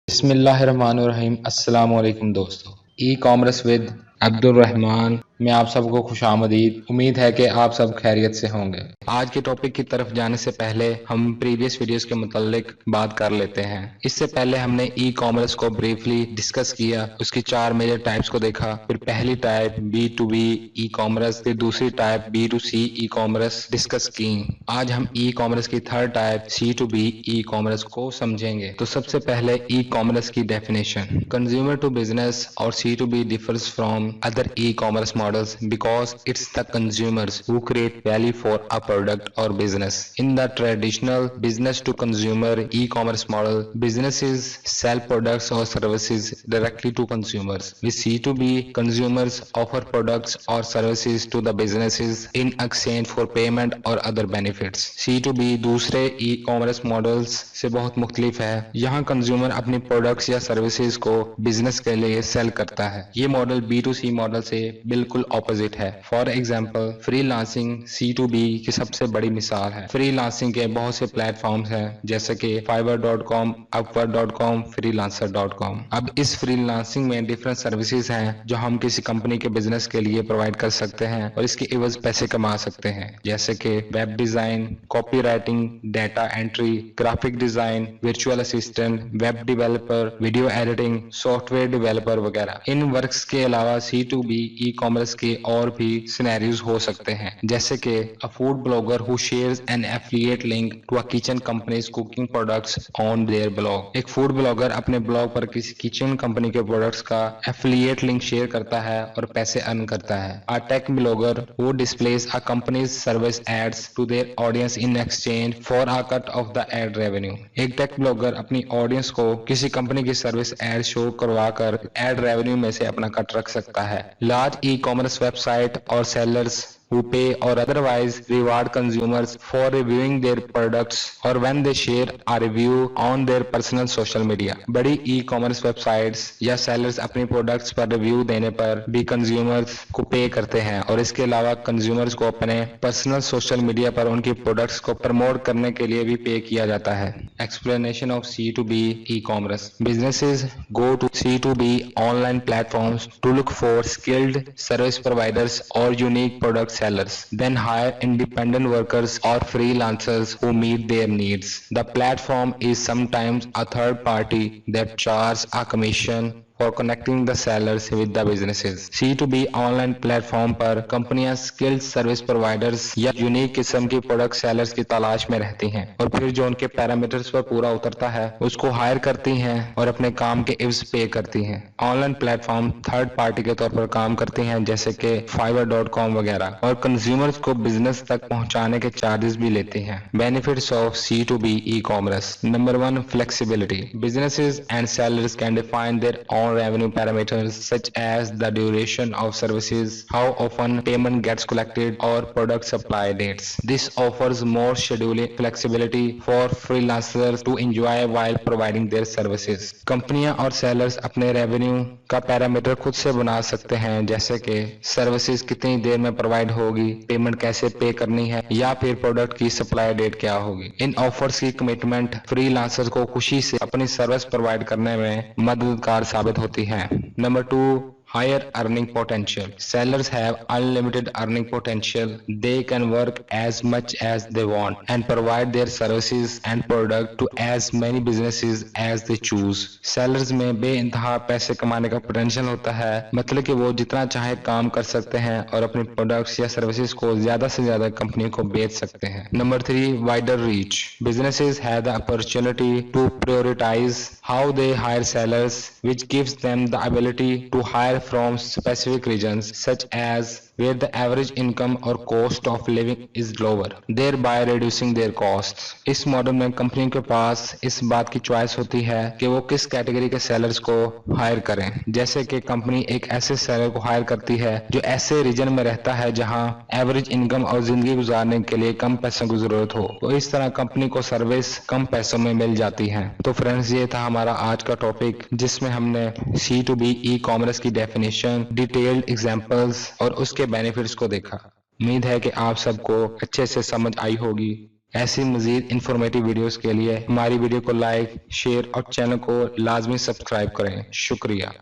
बिस्मिल्लाहिर्रहमानिर्रहीम। अस्सलाम वालेकुम दोस्तों। E commerce with Abdul Rahman में आप सबको खुशामदीद। उम्मीद है कि आप सब खैरियत से होंगे। आज के टॉपिक की तरफ जाने से पहले हम प्रीवियस वीडियोस के मुतालिक बात कर लेते हैं। इससे पहले हमने ई कॉमर्स को ब्रीफली डिस्कस किया, उसकी 4 मेजर टाइप्स को देखा। फिर पहली टाइप B2B ई कॉमर्स, फिर दूसरी type B2C e commerce discuss की। आज हम ई कॉमर्स की third type C2B e commerce को समझेंगे। तो सबसे पहले ई कॉमर्स की डेफिनेशन। कंज्यूमर टू बिजनेस और C2B differs from other e-commerce models because it's the consumers who create value for a product or business. In the traditional business to consumer e-commerce model, businesses sell products or services directly to consumers. With C2B, consumers offer products or services to the businesses in exchange for payment or other benefits. C2B दूसरे e-commerce models से बहुत मुख्तलिफ है। यहाँ consumer अपनी products या services को business के लिए सेल करता है। ये मॉडल B2C मॉडल से बिल्कुल ऑपोजिट है। फॉर एग्जाम्पल फ्रीलांसिंग C2B की सबसे बड़ी मिसाल है। फ्रीलांसिंग के बहुत से प्लेटफॉर्म्स हैं जैसे कि fiverr.com, upwork.com, freelancer.com। अब इस फ्रीलांसिंग में डिफरेंट सर्विसेज हैं जो हम किसी कंपनी के बिजनेस के लिए प्रोवाइड कर सकते हैं और इसके एवज पैसे कमा सकते हैं, जैसे कि web design, copy writing, data entry, graphic design, virtual assistant, web developer, video editing, software developer वगैरह। इन वर्क्स के अलावा C2B ई कॉमर्स के और भी सिनेरियोज हो सकते हैं, जैसे कि a food blogger who shares an affiliate link to a kitchen company's cooking products on their blog. एक फूड ब्लॉगर अपने ब्लॉग पर किसी किचन कंपनी के प्रोडक्ट्स का एफिलिएट लिंक शेयर करता है और पैसे अर्न करता है। A tech blogger who displays a company's service ads to their audience in exchange for a cut of the ad revenue. एक टेक ब्लॉगर अपनी ऑडियंस को किसी कंपनी की सर्विस एड शो करवा कर एड रेवेन्यू में से अपना कट रख सकता है। लार्ज ई कॉमर्स वेबसाइट और sellers who pay or otherwise reward consumers for reviewing their products or when they share a review on their personal social media। बड़ी ई कॉमर्स वेबसाइट्स या sellers अपनी products पर review देने पर भी consumers को पे करते हैं और इसके अलावा कंज्यूमर्स को अपने पर्सनल सोशल मीडिया पर उनकी प्रोडक्ट्स को प्रमोट करने के लिए भी पे किया जाता है। Explanation of C2B e commerce. Businesses go to C2B online platforms to look for skilled service providers or unique product sellers, then hire independent workers or freelancers who meet their needs. The platform is sometimes a third party that charges a commission for connecting the sellers with the businesses। C2B online platform पर कंपनियां skilled service providers या unique किस्म की product sellers की तलाश में रहती हैं और फिर जो उनके पैरामीटर्स पर पूरा उतरता है उसको हायर करती हैं और अपने काम के इव्स पे करती हैं। ऑनलाइन प्लेटफॉर्म थर्ड पार्टी के तौर पर काम करती हैं जैसे कि fiverr.com वगैरह और कंज्यूमर्स को बिजनेस तक पहुंचाने के चार्जेस भी लेती हैं। Benefits of C2B e commerce. Number 1, flexibility. Businesses and sellers can define there own revenue parameters such as the duration of services, how often payment gets collected, or product supply dates. This offers more scheduling flexibility for freelancers to enjoy while providing their services. कंपनियां और sellers अपने revenue का parameter खुद से बना सकते हैं, जैसे कि सर्विसेज कितनी देर में प्रोवाइड होगी, पेमेंट कैसे पे करनी है या फिर प्रोडक्ट की सप्लाई डेट क्या होगी। इन ऑफर्स की कमिटमेंट फ्रीलांसर्स को खुशी से अपनी सर्विस प्रोवाइड करने में मददगार साबित होती है। Number 2, higher earning potential. Sellers have unlimited earning potential. They can work as much as they want and provide their services and product to as many businesses as they choose. Sellers में बेइंतहा पैसे कमाने का potential होता है, मतलब कि वो जितना चाहे काम कर सकते हैं और अपने प्रोडक्ट्स या सर्विसेज को ज्यादा से ज्यादा कंपनी को बेच सकते हैं। Number 3, wider reach. Businesses have the opportunity to prioritize how they hire sellers, which gives them the ability to hire from specific regions such as where the average income or cost of living is lower, thereby reducing their costs। इस model में company के पास इस बात की choice होती है कि वो किस कैटेगरी के सेलर्स को हायर करें, जैसे कि कंपनी एक ऐसे सेलर को हायर करती है जो ऐसे रीजन में रहता है जहां एवरेज इनकम और जिंदगी गुजारने के लिए कम पैसों की जरूरत हो, तो इस तरह कंपनी को सर्विस कम पैसों में मिल जाती है। तो फ्रेंड्स, ये था हमारा आज का टॉपिक जिसमें हमने C2B ई कॉमर्स की डेफिनेशन, डिटेल्ड एग्जांपल्स और उसके बेनिफिट्स को देखा। उम्मीद है कि आप सबको अच्छे से समझ आई होगी। ऐसी मजीद इंफॉर्मेटिव वीडियोस के लिए हमारी वीडियो को लाइक, शेयर और चैनल को लाजमी सब्सक्राइब करें। शुक्रिया।